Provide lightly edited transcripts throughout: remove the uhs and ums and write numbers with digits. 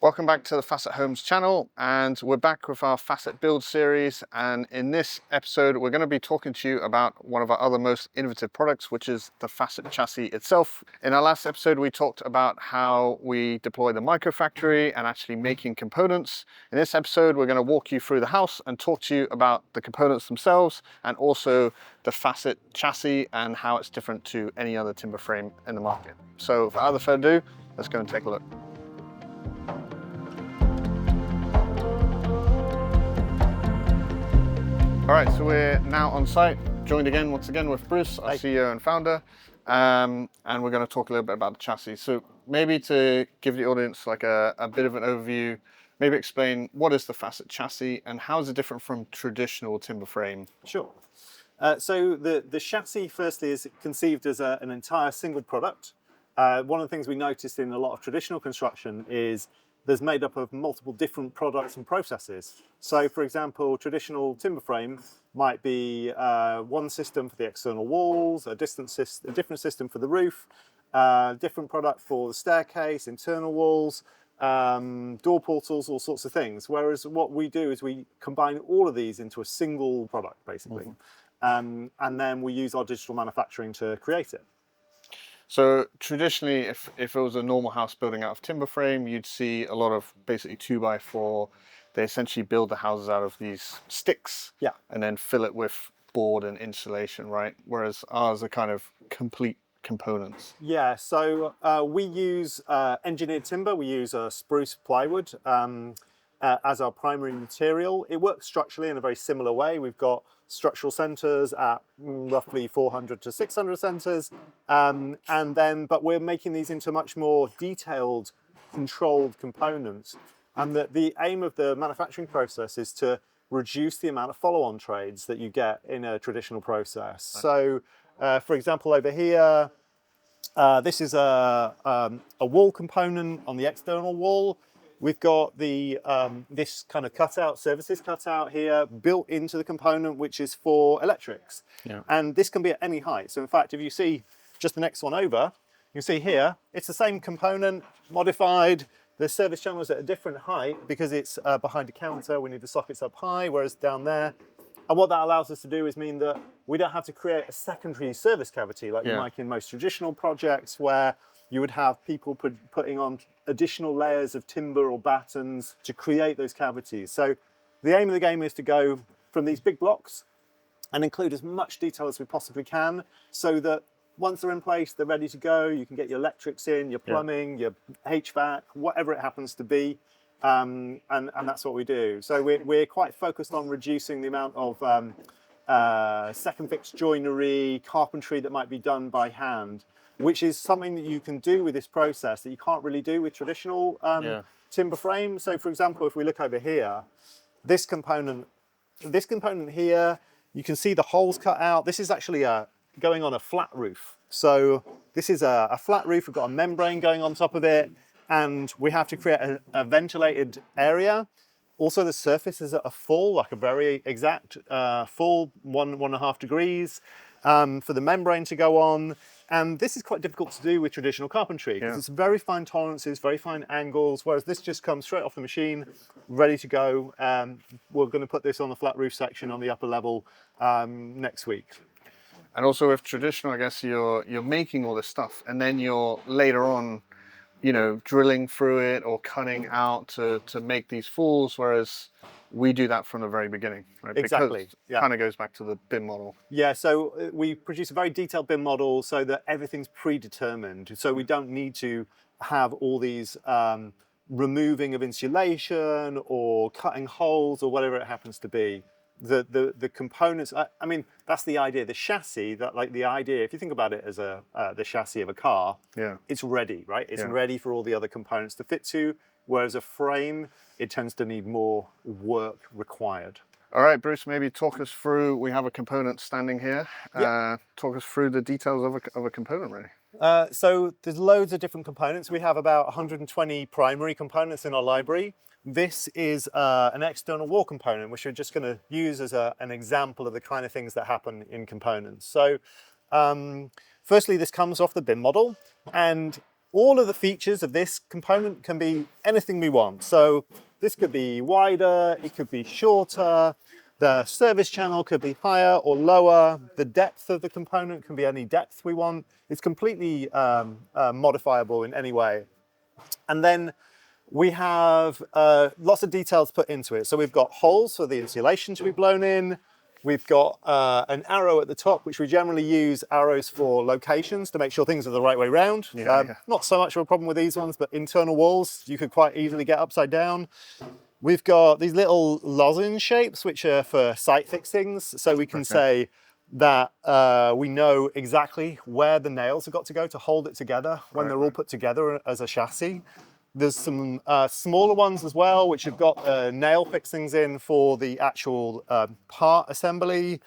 Welcome back to the Facit Homes channel, and we're back with our Facit Builds series. And in this episode, we're going to be talking to you about one of our other most innovative products, which is the Facit Chassis itself. In our last episode, we talked about how we deploy the MicroFactory and actually making components. In this episode, we're going to walk you through the house and talk to you about the components themselves and also the Facit Chassis and how it's different to any other timber frame in the market. So without further ado, let's go and take a look. All right, so we're now on site, joined once again with Bruce, our CEO and founder, and we're going to talk a little bit about the chassis. So maybe to give the audience like a bit of an overview, maybe explain what is the Facit Chassis and how is it different from traditional timber frame? Sure. So the chassis firstly is conceived as an entire single product. One of the things we noticed in a lot of traditional construction is there's made up of multiple different products and processes. So for example, traditional timber frame might be one system for the external walls, a different system for the roof, different product for the staircase, internal walls, door portals, all sorts of things. Whereas what we do is we combine all of these into a single product, basically. And then we use our digital manufacturing to create it. So traditionally, if it was a normal house building out of timber frame, you'd see a lot of basically 2x4. They essentially build the houses out of these sticks, and then fill it with board and insulation, right? Whereas ours are kind of complete components. Yeah, so we use engineered timber. We use spruce plywood as our primary material. It works structurally in a very similar way. We've got structural centers at roughly 400 to 600 centers, but we're making these into much more detailed, controlled components. And the aim of the manufacturing process is to reduce the amount of follow-on trades that you get in a traditional process. So, for example, over here, this is a wall component on the external wall. We've got the this kind of cutout, services cutout here, built into the component, which is for electrics. And this can be at any height. So in fact, if you see just the next one over, you see here, it's the same component, modified. The service channel is at a different height because it's behind a counter. We need the sockets up high, whereas down there. And what that allows us to do is mean that we don't have to create a secondary service cavity like you might in most traditional projects, where you would have people putting on additional layers of timber or battens to create those cavities. So the aim of the game is to go from these big blocks and include as much detail as we possibly can, so that once they're in place, they're ready to go. You can get your electrics in, your plumbing, your HVAC, whatever it happens to be. And that's what we do. So we're quite focused on reducing the amount of second fix joinery, carpentry that might be done by hand, which is something that you can do with this process that you can't really do with traditional timber frame. So for example, if we look over here, this component here, you can see the holes cut out. This is actually going on a flat roof. So this is a flat roof. We've got a membrane going on top of it, and we have to create a ventilated area. Also, the surface is at a full, like a very exact full 1.5 degrees for the membrane to go on. And this is quite difficult to do with traditional carpentry because it's very fine tolerances, very fine angles, whereas this just comes straight off the machine, ready to go. We're going to put this on the flat roof section on the upper level next week. And also with traditional, I guess you're making all this stuff, and then you're later on, drilling through it or cutting out to make these fulls, whereas we do that from the very beginning, right? Exactly. Because it kind of goes back to the BIM model. Yeah, so we produce a very detailed BIM model so that everything's predetermined. So we don't need to have all these removing of insulation or cutting holes or whatever it happens to be. The components, I mean, that's the idea. The chassis, the idea, if you think about it as the chassis of a car, it's ready, right? It's ready for all the other components to fit to, whereas a frame, it tends to need more work required. All right, Bruce, maybe talk us through, we have a component standing here. Talk us through the details of a component, really. So there's loads of different components. We have about 120 primary components in our library. This is an external wall component, which we're just going to use as an example of the kind of things that happen in components. So firstly, this comes off the BIM model, and all of the features of this component can be anything we want. So this could be wider, it could be shorter, the service channel could be higher or lower, the depth of the component can be any depth we want. It's completely modifiable in any way. And then we have lots of details put into it. So we've got holes for the insulation to be blown in. We've got an arrow at the top, which we generally use arrows for locations to make sure things are the right way round. Not so much of a problem with these ones, but internal walls, you could quite easily get upside down. We've got these little lozenge shapes, which are for site fixings. So we can say that we know exactly where the nails have got to go to hold it together when they're all put together as a chassis. There's some smaller ones as well, which have got nail fixings in for the actual part assembly.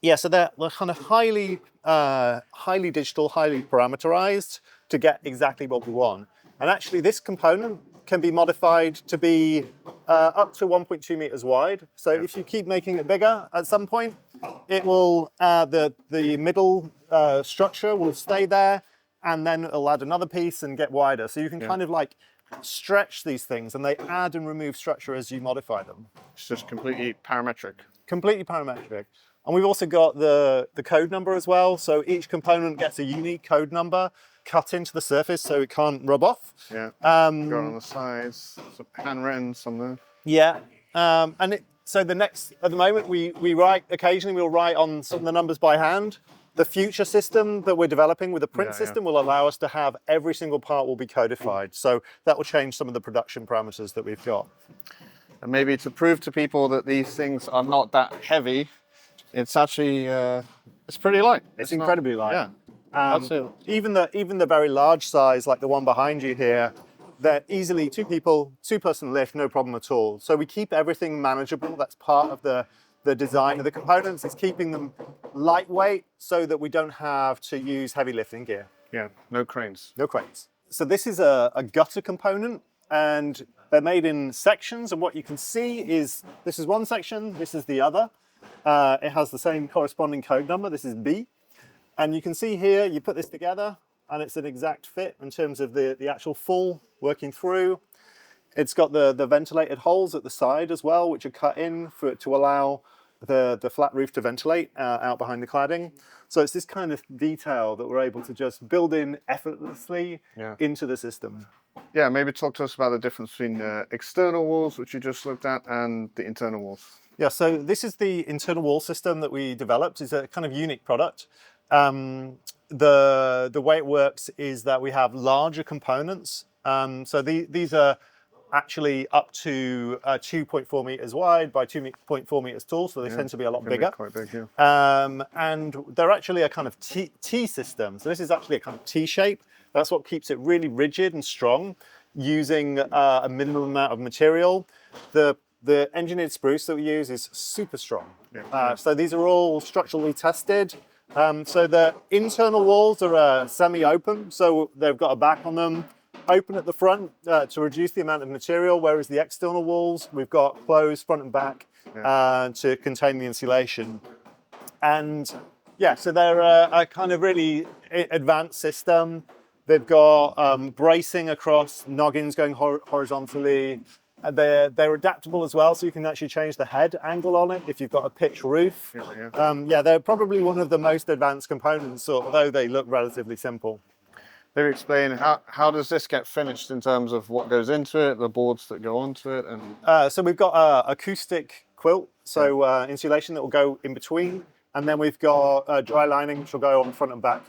Yeah, so they're kind of highly digital, highly parameterized to get exactly what we want. And actually this component can be modified to be up to 1.2 meters wide. So if you keep making it bigger, at some point, it will, the middle structure will stay there, and then it'll add another piece and get wider. So you can kind of like stretch these things, and they add and remove structure as you modify them. It's just completely parametric. Completely parametric. And we've also got the code number as well. So each component gets a unique code number cut into the surface so it can't rub off. Yeah. Got on the sides, some handwritten, some there. Yeah. So at the moment we write, occasionally we'll write on some of the numbers by hand. The future system that we're developing with the print system will allow us to have every single part will be codified. So that will change some of the production parameters that we've got. And maybe to prove to people that these things are not that heavy, it's actually, it's pretty light. It's incredibly light. Yeah. Even the very large size, like the one behind you here, they're easily two-person lift, no problem at all. So we keep everything manageable. That's part of the design of the components. Is keeping them lightweight so that we don't have to use heavy lifting gear. Yeah, no cranes. No cranes. So this is a gutter component, and they're made in sections. And what you can see is this is one section, this is the other. It has the same corresponding code number. This is B. And you can see here, you put this together, and it's an exact fit in terms of the actual full working through. It's got the ventilated holes at the side as well, which are cut in to allow the flat roof to ventilate out behind the cladding. So it's this kind of detail that we're able to just build in effortlessly into the system. Yeah, maybe talk to us about the difference between the external walls, which you just looked at, and the internal walls. Yeah, so this is the internal wall system that we developed. It's a kind of unique product. The way it works is that we have larger components. So these are actually up to 2.4 meters wide by 2.4 meters tall, so they tend to be a lot bigger. Quite big, yeah. And they're actually a kind of T system. So this is actually a kind of T shape. That's what keeps it really rigid and strong, using a minimum amount of material. The engineered spruce that we use is super strong. So these are all structurally tested. So the internal walls are semi-open, so they've got a back on them, open at the front to reduce the amount of material, whereas the external walls, we've got closed front and back to contain the insulation. And yeah, so they're a kind of really advanced system. They've got bracing across noggins going horizontally. They're adaptable as well, so you can actually change the head angle on it if you've got a pitched roof. They're probably one of the most advanced components, although they look relatively simple. Maybe explain how does this get finished in terms of what goes into it, the boards that go onto it, and so we've got acoustic quilt, so insulation that will go in between, and then we've got dry lining which will go on front and back,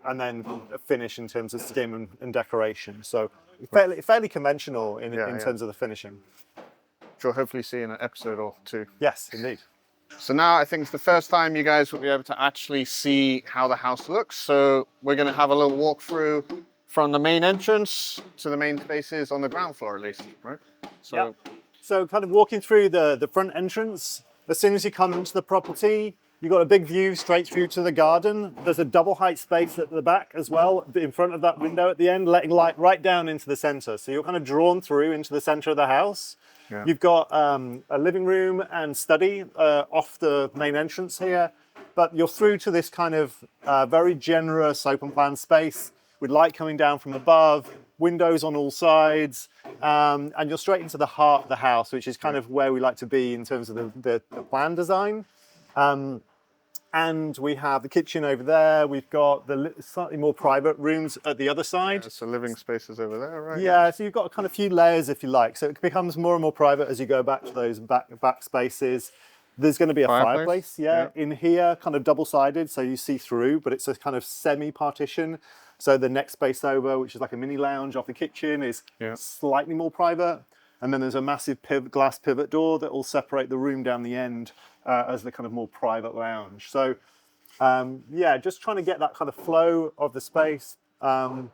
and then a finish in terms of skim and decoration. So fairly conventional in terms of the finishing. Which we'll hopefully see in an episode or two. Yes, indeed. So now I think it's the first time you guys will be able to actually see how the house looks. So we're going to have a little walkthrough from the main entrance to the main spaces on the ground floor, at least, right? So kind of walking through the front entrance, as soon as you come into the property, you've got a big view straight through to the garden. There's a double height space at the back as well, in front of that window at the end, letting light right down into the center. So you're kind of drawn through into the center of the house. You've got a living room and study off the main entrance here, but you're through to this kind of very generous open plan space with light coming down from above, windows on all sides, and you're straight into the heart of the house, which is kind of where we like to be in terms of the plan design. And we have the kitchen over there. We've got the slightly more private rooms at the other side. Yeah, so living spaces over there, right? Yeah, so you've got kind of a few layers, if you like. So it becomes more and more private as you go back to those back spaces. There's going to be a fireplace, in here, kind of double-sided, so you see through, but it's a kind of semi-partition. So the next space over, which is like a mini lounge off the kitchen, is slightly more private. And then there's a massive glass pivot door that will separate the room down the end as the kind of more private lounge. So yeah, just trying to get that kind of flow of the space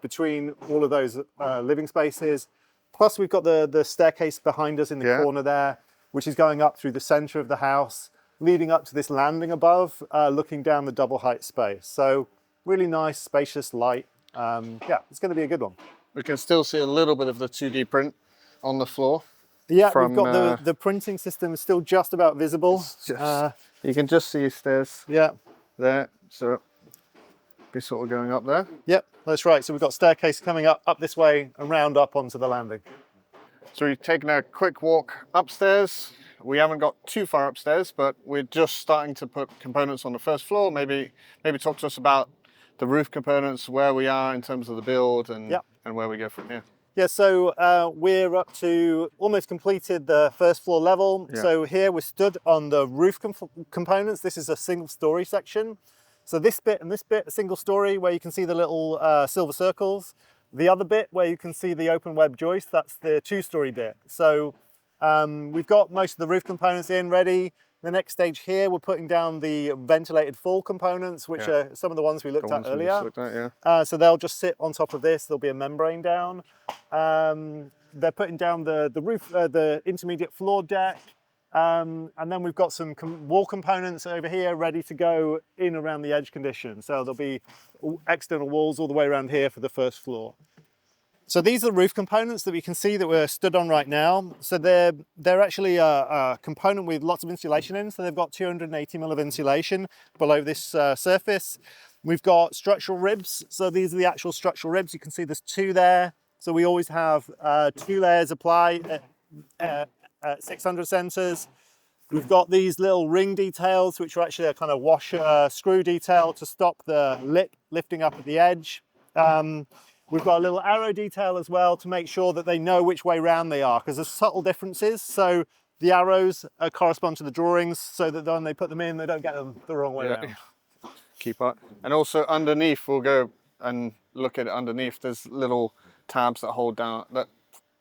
between all of those living spaces. Plus we've got the staircase behind us in the corner there, which is going up through the center of the house, leading up to this landing above, looking down the double height space. So really nice, spacious, light. Yeah, it's going to be a good one. We can still see a little bit of the 2D print on the floor. Yeah, we've got the printing system is still just about visible. You can just see stairs there, so be sort of going up there. Yep, that's right. So we've got staircase coming up this way and round up onto the landing. So we've taken a quick walk upstairs. We haven't got too far upstairs, but we're just starting to put components on the first floor. Maybe talk to us about the roof components, where we are in terms of the build and where we go from here. Yeah, so we're up to almost completed the first floor level. Yeah. So here we're stood on the roof components. This is a single story section. So this bit and this bit, a single story where you can see the little silver circles. The other bit where you can see the open web joist, that's the 2-story bit. So we've got most of the roof components in ready. The next stage here, we're putting down the ventilated fall components, which are some of the ones we looked at earlier. So they'll just sit on top of this. There'll be a membrane down. They're putting down the roof, the intermediate floor deck. And then we've got some wall components over here ready to go in around the edge condition. So there'll be external walls all the way around here for the first floor. So these are the roof components that we can see that we're stood on right now. So they're actually a component with lots of insulation in. So they've got 280 mil of insulation below this surface. We've got structural ribs. So these are the actual structural ribs. You can see there's 2 there. So we always have 2 layers applied at 600 centers. We've got these little ring details, which are actually a kind of washer screw detail to stop the lip lifting up at the edge. We've got a little arrow detail as well to make sure that they know which way round they are, because there's subtle differences. So the arrows correspond to the drawings so that when they put them in, they don't get them the wrong way around. Keep up. And also underneath, we'll go and look at it underneath. There's little tabs that hold down, that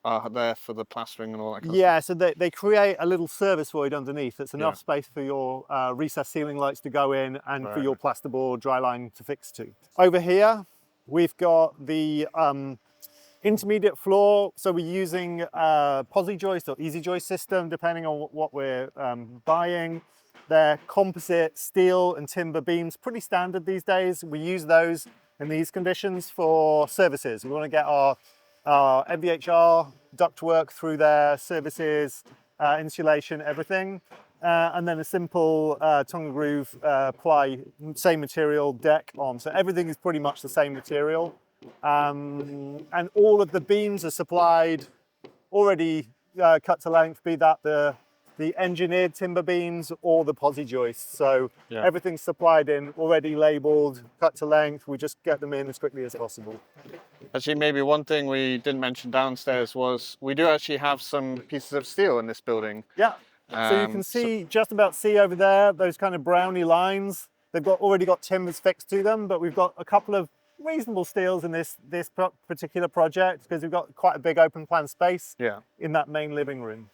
are there for the plastering and all that kind of stuff. So they create a little service void underneath that's enough space for your recessed ceiling lights to go in and for your plasterboard dry line to fix to. Over here, we've got the intermediate floor. So we're using posi joist or easy joist system, depending on what we're buying. They're composite steel and timber beams, pretty standard these days. We use those in these conditions for services. We want to get our MVHR ductwork through there, services, insulation, everything. And then a simple tongue and groove ply, same material deck on. So everything is pretty much the same material. And all of the beams are supplied already cut to length, be that the engineered timber beams or the posi joists. So everything's supplied in, already labeled, cut to length. We just get them in as quickly as possible. Actually, maybe one thing we didn't mention downstairs was we do actually have some pieces of steel in this building. Yeah. So you can see, just about see over there, those kind of brownie lines. They've already got timbers fixed to them, but we've got a couple of reasonable steels in this particular project because we've got quite a big open plan space in that main living room.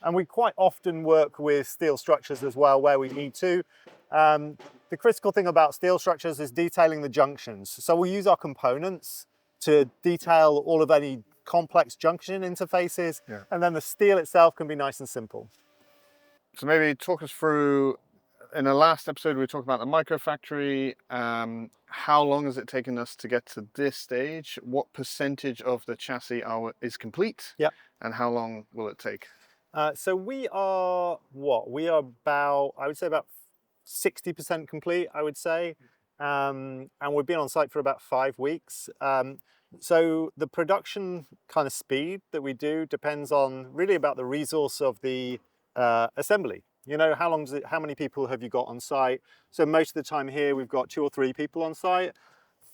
And we quite often work with steel structures as well where we need to. The critical thing about steel structures is detailing the junctions. So we use our components to detail all of any complex junction interfaces, and then the steel itself can be nice and simple. So maybe talk us through, in the last episode we talked about the MicroFactory. How long has it taken us to get to this stage? What percentage of the chassis is complete? And how long will it take? So we are about, I would say about 60% complete, I would say. and we've been on site for about 5 weeks. So the production kind of speed that we do depends on really about the resource of the assembly. You know, how many people have you got on site? So most of the time here, we've got 2 or 3 people on site.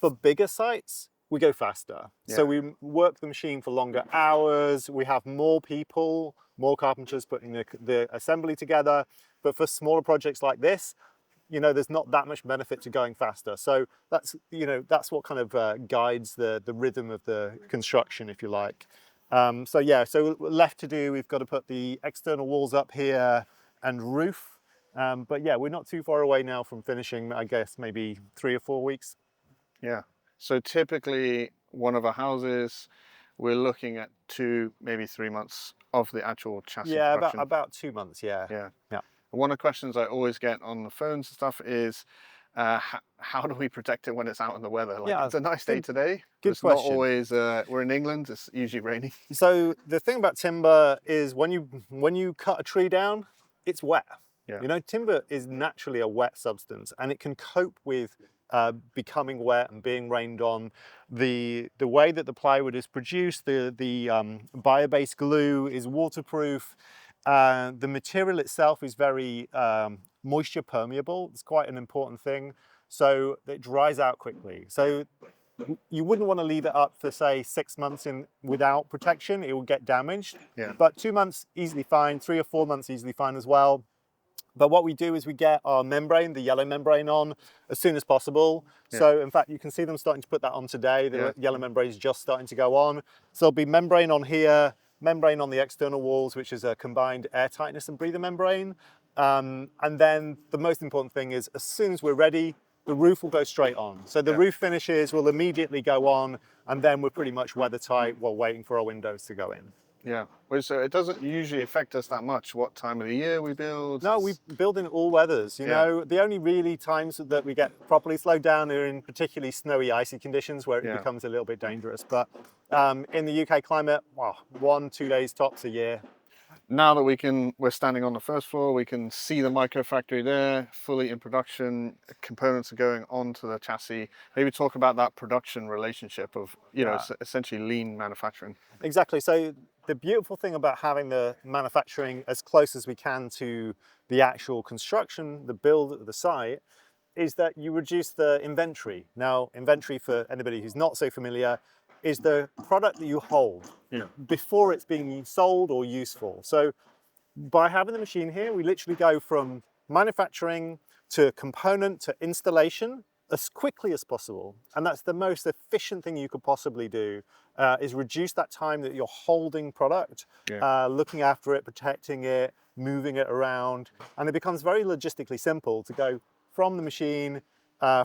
For bigger sites, we go faster. Yeah. So we work the machine for longer hours. We have more people, more carpenters putting the assembly together. But for smaller projects like this, you know, there's not that much benefit to going faster. So that's, you know, that's what kind of guides the rhythm of the construction, if you like. So yeah, so left to do, we've got to put the external walls up here and roof. But yeah, we're not too far away now from finishing, I guess, maybe 3 or 4 weeks. Yeah. So typically one of our houses, we're looking at 2, maybe 3 months of the actual chassis production. About 2 months, yeah. Yeah. Yeah. One of the questions I always get on the phones and stuff is, how do we protect it when it's out in the weather? Like, Yeah, it's a nice day today. Good it's question. Not always, we're in England, it's usually raining. So the thing about timber is when you cut a tree down, it's wet. Yeah. You know, timber is naturally a wet substance, and it can cope with becoming wet and being rained on. The way that the plywood is produced, the bio-based glue is waterproof. The material itself is very moisture permeable. It's quite an important thing. So it dries out quickly. So you wouldn't want to leave it up for, say, 6 months without protection. It will get damaged. Yeah. But 2 months, easily fine. 3 or 4 months, easily fine as well. But what we do is we get our membrane, the yellow membrane, on as soon as possible. Yeah. So in fact, you can see them starting to put that on today. The yellow membrane is just starting to go on. So there'll be membrane on here, membrane on the external walls, which is a combined air tightness and breather membrane. And then the most important thing is, as soon as we're ready, the roof will go straight on. So the roof finishes will immediately go on, and then we're pretty much weather tight while waiting for our windows to go in. Yeah, so it doesn't usually affect us that much what time of the year we build. No, we build in all weathers. You know, the only really times that we get properly slowed down are in particularly snowy, icy conditions where it becomes a little bit dangerous. But in the UK climate, 1-2 days tops a year. Now that we're standing on the first floor, we can see the MicroFactory there, fully in production. Components are going onto the chassis. Maybe talk about that production relationship of, you know, essentially lean manufacturing. Exactly. So the beautiful thing about having the manufacturing as close as we can to the actual construction, the build of the site, is that you reduce the inventory. Now, inventory, for anybody who's not so familiar, is the product that you hold before it's being sold or useful. So by having the machine here, we literally go from manufacturing to component to installation as quickly as possible. And that's the most efficient thing you could possibly do, is reduce that time that you're holding product, looking after it, protecting it, moving it around. And it becomes very logistically simple to go from the machine,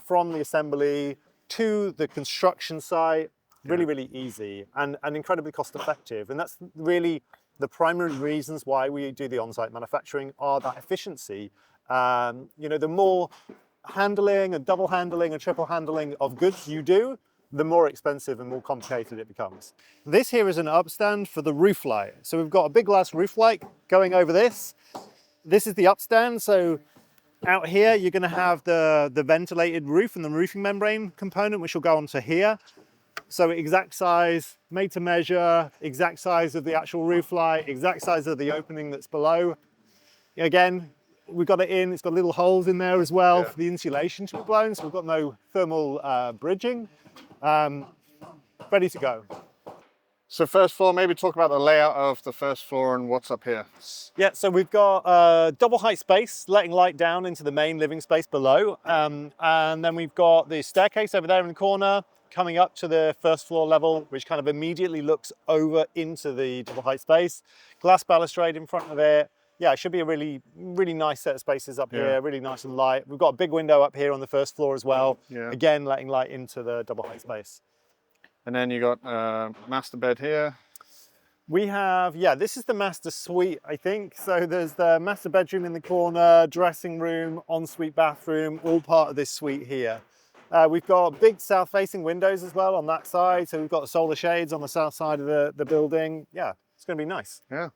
from the assembly to the construction site. Really, really easy and incredibly cost effective. And that's really the primary reasons why we do the on-site manufacturing, are that efficiency. You know, the more handling and double handling and triple handling of goods you do, the more expensive and more complicated it becomes. This here is an upstand for the Rooflight. So we've got a big glass Rooflight going over this. This is the upstand. So out here, you're going to have the ventilated roof and the roofing membrane component, which will go onto here. So exact size, made to measure, exact size of the actual roof light, exact size of the opening that's below. Again, we've got it in, it's got little holes in there as well for the insulation to be blown, so we've got no thermal bridging. Ready to go. So first floor, maybe talk about the layout of the first floor and what's up here. Yeah, so we've got a double height space, letting light down into the main living space below. And then we've got the staircase over there in the corner, coming up to the first floor level, which kind of immediately looks over into the double height space. Glass balustrade in front of it. Yeah, it should be a really, really nice set of spaces up here, really nice and light. We've got a big window up here on the first floor as well. Again, letting light into the double height space. And then you got master bed here. We have, this is the master suite, I think. So there's the master bedroom in the corner, dressing room, ensuite bathroom, all part of this suite here. We've got big south-facing windows as well on that side. So we've got solar shades on the south side of the building. Yeah, it's going to be nice. Yeah.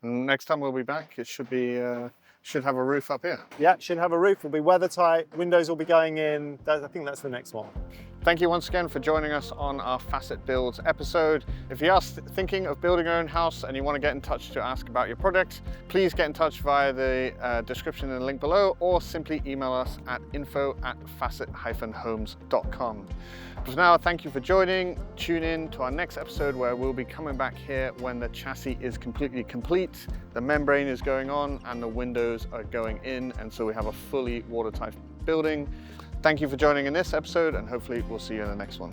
And next time we'll be back, it should be Should have a roof up here. Yeah, should have a roof, will be weather tight, windows will be going in. I think that's the next one. Thank you once again for joining us on our Facit Builds episode. If you are thinking of building your own house and you want to get in touch to ask about your project, please get in touch via the description and the link below, or simply email us at info@facit-homes.com. For now, thank you for joining. Tune in to our next episode where we'll be coming back here when the chassis is completely complete, the membrane is going on, and the windows are going in, and so we have a fully watertight building. Thank you for joining in this episode, and hopefully we'll see you in the next one.